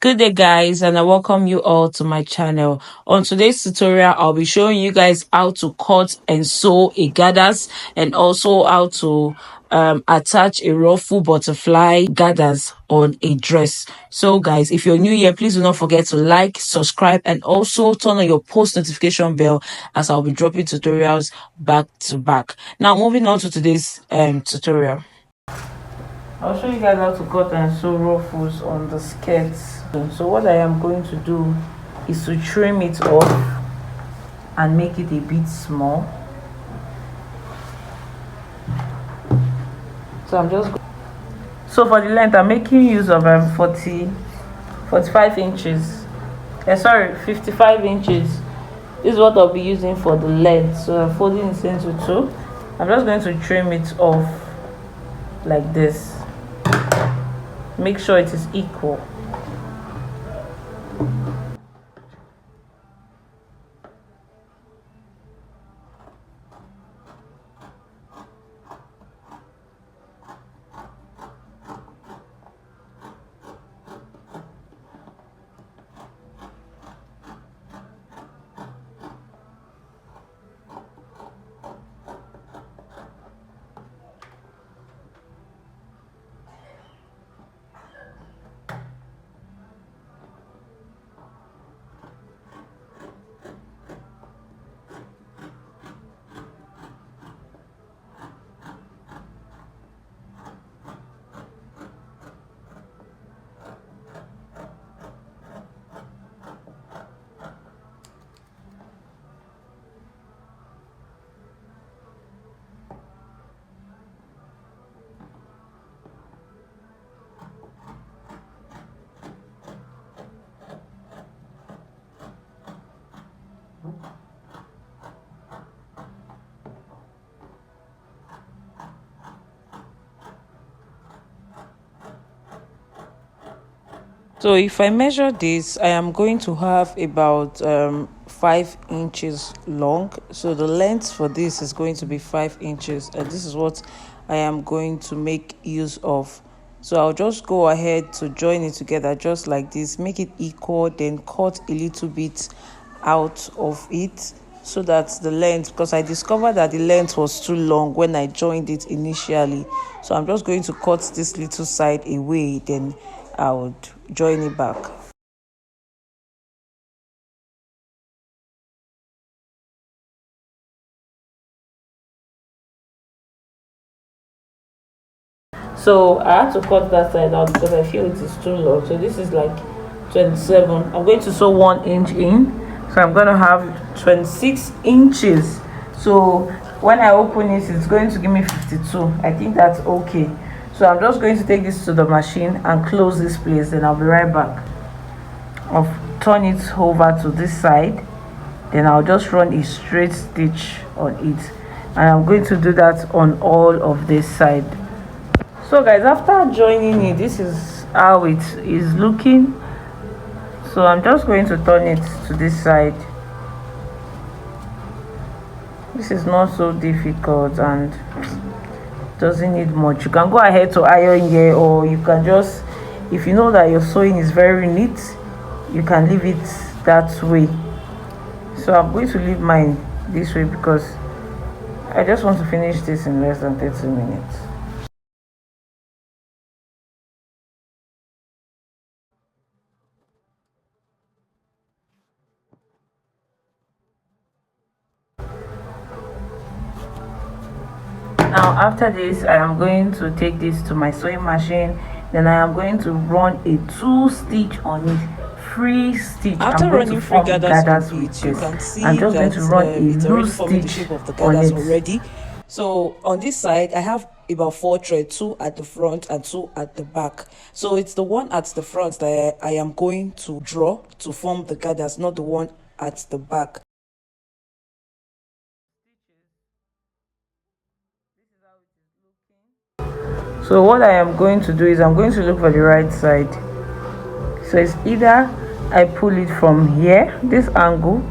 Good day guys, and I welcome you all to my channel. On today's tutorial, I'll be showing you guys how to cut and sew a gathers and also how to attach a ruffle butterfly gathers on a dress. So guys, if you're new here, please do not forget to like, subscribe, and also turn on your post notification bell as I'll be dropping tutorials back to back. Now moving on to today's tutorial. I'll show you guys how to cut and sew ruffles on the skirts. So what I am going to do is to trim it off and make it a bit small. So for the length, I'm making use of 45 inches. Sorry, 55 inches. This is what I'll be using for the length. So I'm folding it into two. I'm just going to trim it off like this. Make sure it is equal. So if I measure this, I am going to have about 5 inches long. So the length for this is going to be 5 inches, and this is what I am going to make use of. So I'll just go ahead to join it together just like this, make it equal, then cut a little bit out of it so that the length, because I discovered that the length was too long when I joined it initially. So I'm just going to cut this little side away, then I would join it back. So I had to cut that side out because I feel it is too long. So this is like 27. I'm going to sew 1 inch in, so I'm going to have 26 inches. So when I open it, it's going to give me 52. I think that's okay. So I'm just going to take this to the machine and close this place, and I'll be right back. I'll turn it over to this side, then I'll just run a straight stitch on it, and I'm going to do that on all of this side. So guys, after joining it, this is how it is looking. So I'm just going to turn it to this side. This is not so difficult and doesn't need much. You can go ahead to iron here, or you can just, if you know that your sewing is very neat, you can leave it that way. So I'm going to leave mine this way because I just want to finish this in less than 30 minutes. Now after this, I am going to take this to my sewing machine, then I am going to run a 2-stitch on it, free stitch. After running free gathers on it, you can see I'm just going to run a loose stitch of the gathers already. So on this side, I have about 4 threads, 2 at the front and 2 at the back. So it's the one at the front that I am going to draw to form the gathers, not the one at the back. So what I am going to do is I'm going to look for the right side. So it's either I pull it from here, this angle,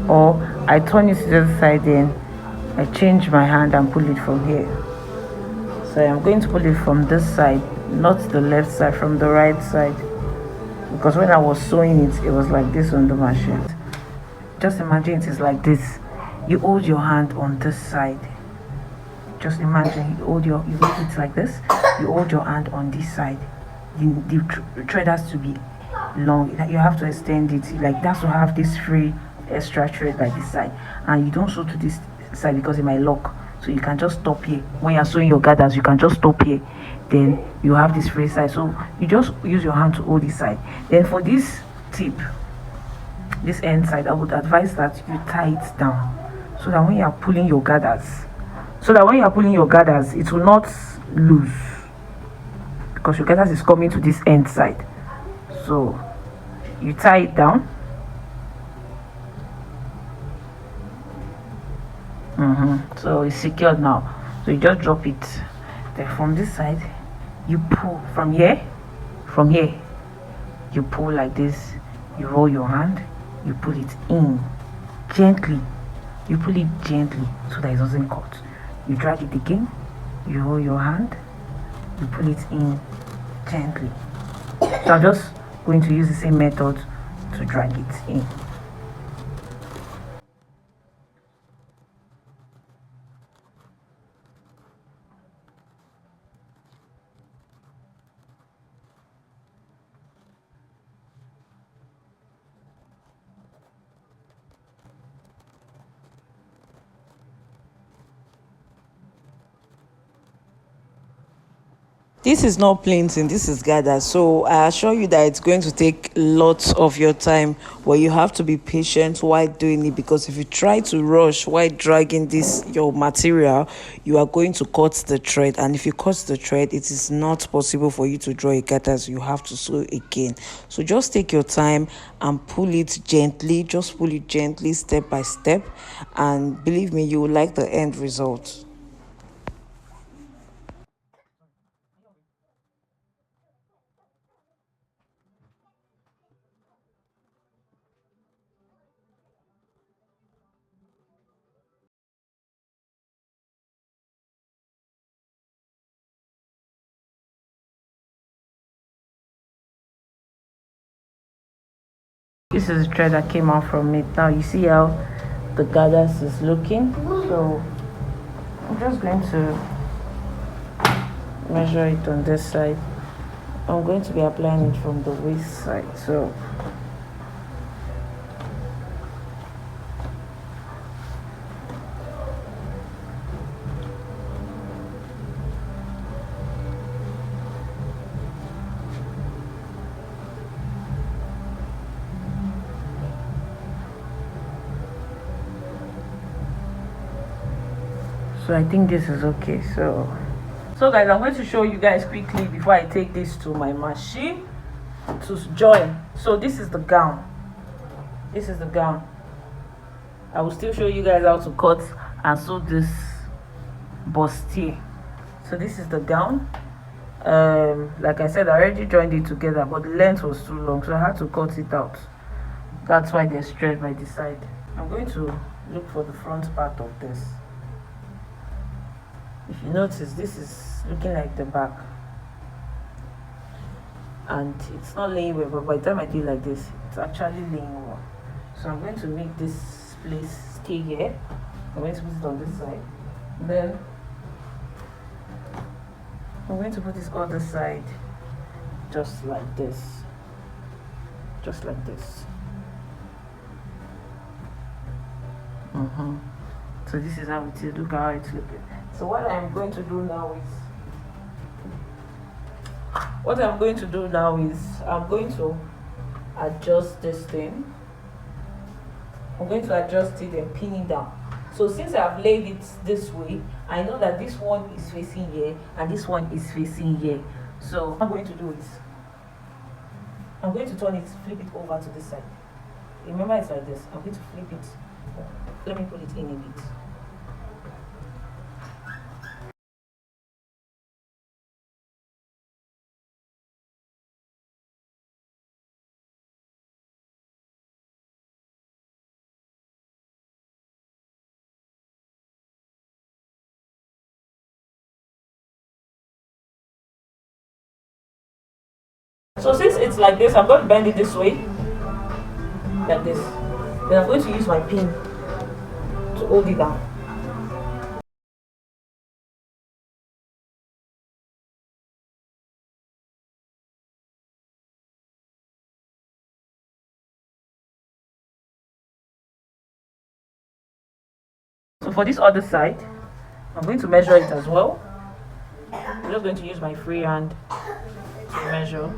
or I turn it to the other side, then I change my hand and pull it from here. So I'm going to pull it from this side, not the left side, from the right side. because when I was sewing it, it was like this on the machine. Just imagine it is like this. You hold your hand on this side. Just imagine you make it like this. You hold your hand on this side. The thread has to be long. You have to extend it like that to have this free extra thread by this side, and you don't sew to this side because it might lock. So you can just stop here. When you're sewing your gathers, you can just stop here. Then you have this free side. So you just use your hand to hold this side. Then for this tip, this end side, I would advise that you tie it down so that when you are pulling your gathers, it will not loose, because your gathers is coming to this end side. So you tie it down. So it's secured now. So you just drop it. Then from this side, you pull from here. You pull like this. You roll your hand. You pull it in gently. You pull it gently so that it doesn't cut. You drag it again. You roll your hand. You pull it in gently. So I'm just going to use the same method to drag it in. This is not plainting, this is gather. So I assure you that it's going to take lots of your time, but you have to be patient while doing it, because if you try to rush while dragging this your material, you are going to cut the thread, and if you cut the thread, it is not possible for you to draw a gather, so you have to sew again. So just take your time and pull it gently, just pull it gently, step by step, and believe me, you will like the end result. This is the thread that came out from it. Now you see how the gathers is looking. So I'm just going to measure it on this side. I'm going to be applying it from the waist side. So I think this is okay. So guys, I'm going to show you guys quickly before I take this to my machine to join. So this is the gown. I will still show you guys how to cut and sew this bustier. So this is the gown. Like I said, I already joined it together, but the length was too long, so I had to cut it out. That's why there's thread by the side. I'm going to look for the front part of this. If you notice, this is looking like the back, and it's not laying well, but by the time I do it like this, it's actually laying well. So I'm going to make this place stay here. I'm going to put it on this side, then I'm going to put this other side just like this, So this is how it is. Look how it's looking. So what I'm going to do now is I'm going to adjust this thing. I'm going to adjust it and pin it down. So since I've laid it this way, I know that this one is facing here and this one is facing here. So what I'm going to do is I'm going to turn it, flip it over to this side. Remember, it's like this. I'm going to flip it. Let me put it in a bit. So since it's like this, I'm going to bend it this way, like this. Then I'm going to use my pin to hold it down. So for this other side, I'm going to measure it as well. I'm just going to use my free hand to measure.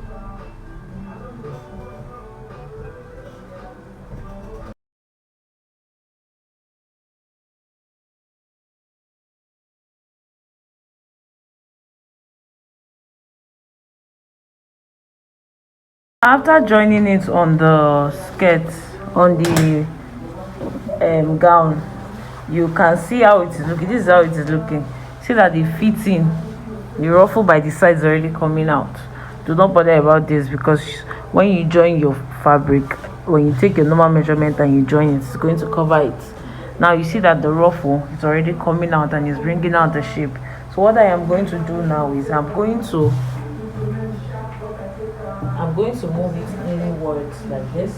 After joining it on the skirt, on the gown, you can see how it is looking. This is how it is looking. See that the fitting, the ruffle by the sides already coming out. Do not bother about this, because when you join your fabric, when you take your normal measurement and you join it, it's going to cover it. Now you see that the ruffle is already coming out and is bringing out the shape. So what I am going to do now is I'm going to move it inwards like this.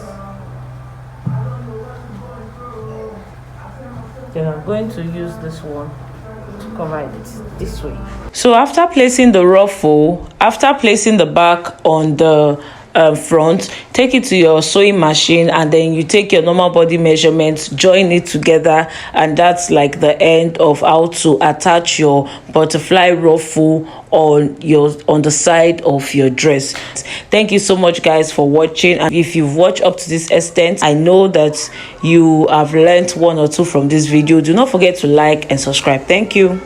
Then I'm going to use this one to cover it this way. So after placing the ruffle, after placing the back on the front, take it to your sewing machine, and then you take your normal body measurements, join it together, and that's like the end of how to attach your butterfly ruffle on the side of your dress. Thank you so much, guys, for watching. And if you've watched up to this extent, I know that you have learned one or two from this video. Do not forget to like and subscribe. Thank you.